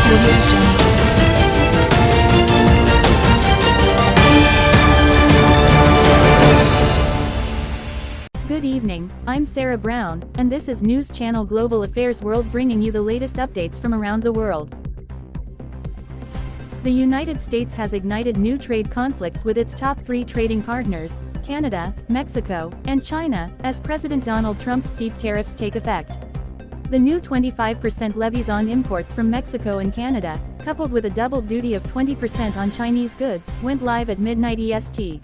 Audio Jungle. Good evening, I'm Sarah Brown, and this is News Channel Global Affairs World, bringing you the latest updates from around the world. The United States has ignited new trade conflicts with its top three trading partners, Canada, Mexico, and China, as President Donald Trump's steep tariffs take effect. The new 25% levies on imports from Mexico and Canada, coupled with a double duty of 20% on Chinese goods, went live at midnight EST.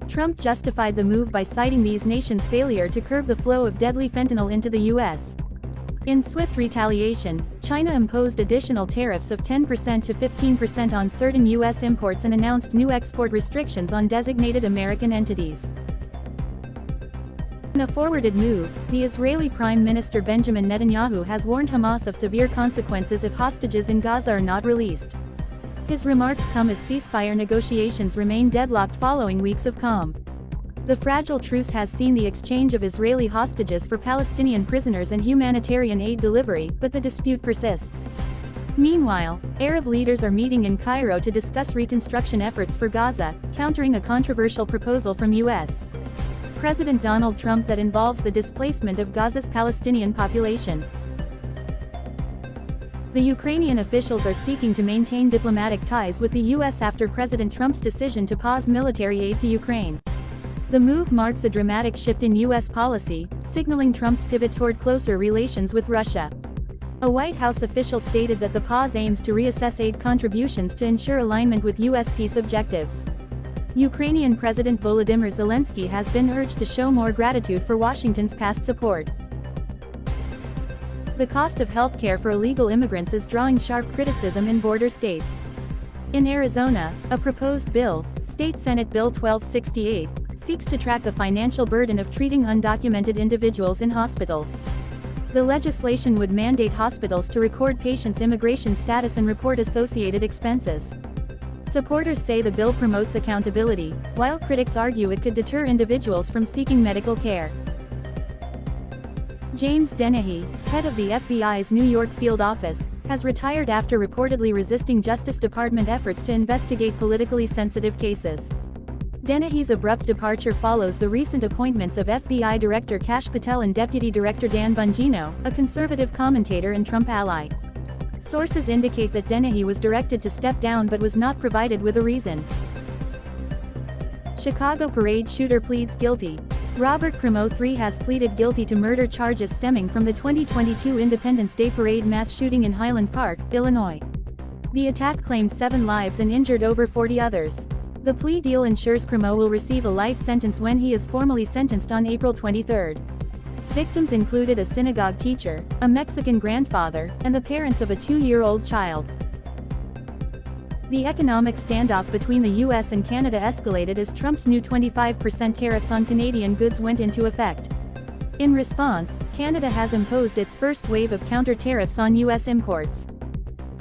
Trump justified the move by citing these nations' failure to curb the flow of deadly fentanyl into the U.S. In swift retaliation, China imposed additional tariffs of 10% to 15% on certain U.S. imports and announced new export restrictions on designated American entities. In a forwarded move, the Israeli Prime Minister Benjamin Netanyahu has warned Hamas of severe consequences if hostages in Gaza are not released. His remarks come as ceasefire negotiations remain deadlocked following weeks of calm. The fragile truce has seen the exchange of Israeli hostages for Palestinian prisoners and humanitarian aid delivery, but the dispute persists. Meanwhile, Arab leaders are meeting in Cairo to discuss reconstruction efforts for Gaza, countering a controversial proposal from U.S. President Donald Trump that involves the displacement of Gaza's Palestinian population. The Ukrainian officials are seeking to maintain diplomatic ties with the U.S. after President Trump's decision to pause military aid to Ukraine. The move marks a dramatic shift in U.S. policy, signaling Trump's pivot toward closer relations with Russia. A White House official stated that the pause aims to reassess aid contributions to ensure alignment with U.S. peace objectives. Ukrainian President Volodymyr Zelensky has been urged to show more gratitude for Washington's past support. The cost of health care for illegal immigrants is drawing sharp criticism in border states. In Arizona, a proposed bill, State Senate Bill 1268, seeks to track the financial burden of treating undocumented individuals in hospitals. The legislation would mandate hospitals to record patients' immigration status and report associated expenses. Supporters say the bill promotes accountability, while critics argue it could deter individuals from seeking medical care. James Dennehy, head of the FBI's New York field office, has retired after reportedly resisting Justice Department efforts to investigate politically sensitive cases. Dennehy's abrupt departure follows the recent appointments of FBI Director Kash Patel and Deputy Director Dan Bongino, a conservative commentator and Trump ally. Sources indicate that Dennehy was directed to step down but was not provided with a reason. Chicago parade shooter pleads guilty. Robert Crimo III has pleaded guilty to murder charges stemming from the 2022 Independence Day parade mass shooting in Highland Park, Illinois. The attack claimed 7 lives and injured over 40 others. The plea deal ensures Crimo will receive a life sentence when he is formally sentenced on April 23. Victims included a synagogue teacher, a Mexican grandfather, and the parents of a 2-year-old child. The economic standoff between the U.S. and Canada escalated as Trump's new 25% tariffs on Canadian goods went into effect. In response, Canada has imposed its first wave of counter-tariffs on U.S. imports.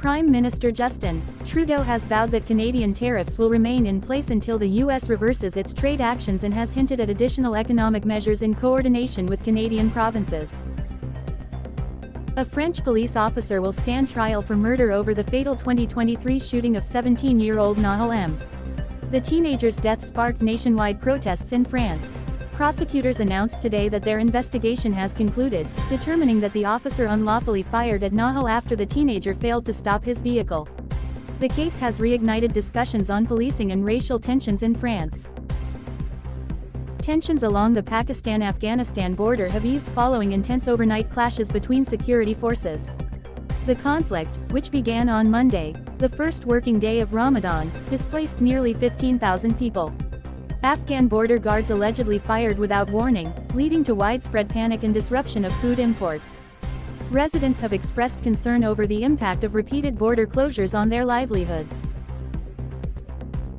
Prime Minister Justin Trudeau has vowed that Canadian tariffs will remain in place until the U.S. reverses its trade actions and has hinted at additional economic measures in coordination with Canadian provinces. A French police officer will stand trial for murder over the fatal 2023 shooting of 17-year-old Nahel M. The teenager's death sparked nationwide protests in France. Prosecutors announced today that their investigation has concluded, determining that the officer unlawfully fired at Nahel after the teenager failed to stop his vehicle. The case has reignited discussions on policing and racial tensions in France. Tensions along the Pakistan-Afghanistan border have eased following intense overnight clashes between security forces. The conflict, which began on Monday, the first working day of Ramadan, displaced nearly 15,000 people. Afghan border guards allegedly fired without warning, leading to widespread panic and disruption of food imports. Residents have expressed concern over the impact of repeated border closures on their livelihoods.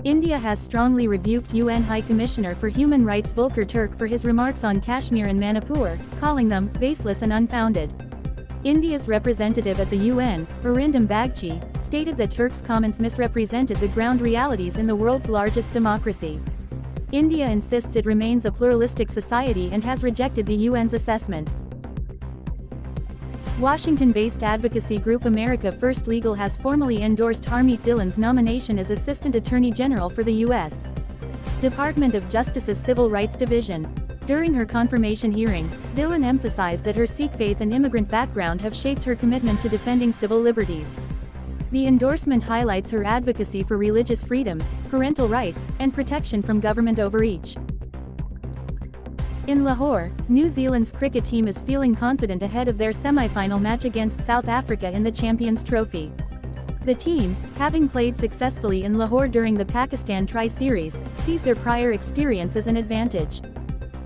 India has strongly rebuked UN High Commissioner for Human Rights Volker Turk for his remarks on Kashmir and Manipur, calling them baseless and unfounded. India's representative at the UN, Arindam Bagchi, stated that Turk's comments misrepresented the ground realities in the world's largest democracy. India insists it remains a pluralistic society and has rejected the UN's assessment. Washington-based advocacy group America First Legal has formally endorsed Harmeet Dillon's nomination as Assistant Attorney General for the U.S. Department of Justice's Civil Rights Division. During her confirmation hearing, Dillon emphasized that her Sikh faith and immigrant background have shaped her commitment to defending civil liberties. The endorsement highlights her advocacy for religious freedoms, parental rights, and protection from government overreach. In Lahore, New Zealand's cricket team is feeling confident ahead of their semi-final match against South Africa in the Champions Trophy. The team, having played successfully in Lahore during the Pakistan Tri-Series, sees their prior experience as an advantage.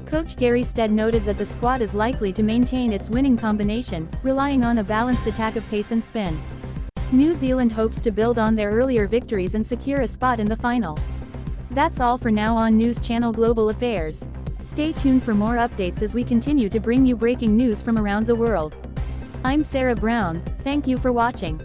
Coach Gary Stead noted that the squad is likely to maintain its winning combination, relying on a balanced attack of pace and spin. New Zealand hopes to build on their earlier victories and secure a spot in the final. That's all for now on News Channel Global Affairs. Stay tuned for more updates as we continue to bring you breaking news from around the world. I'm Sarah Brown, thank you for watching.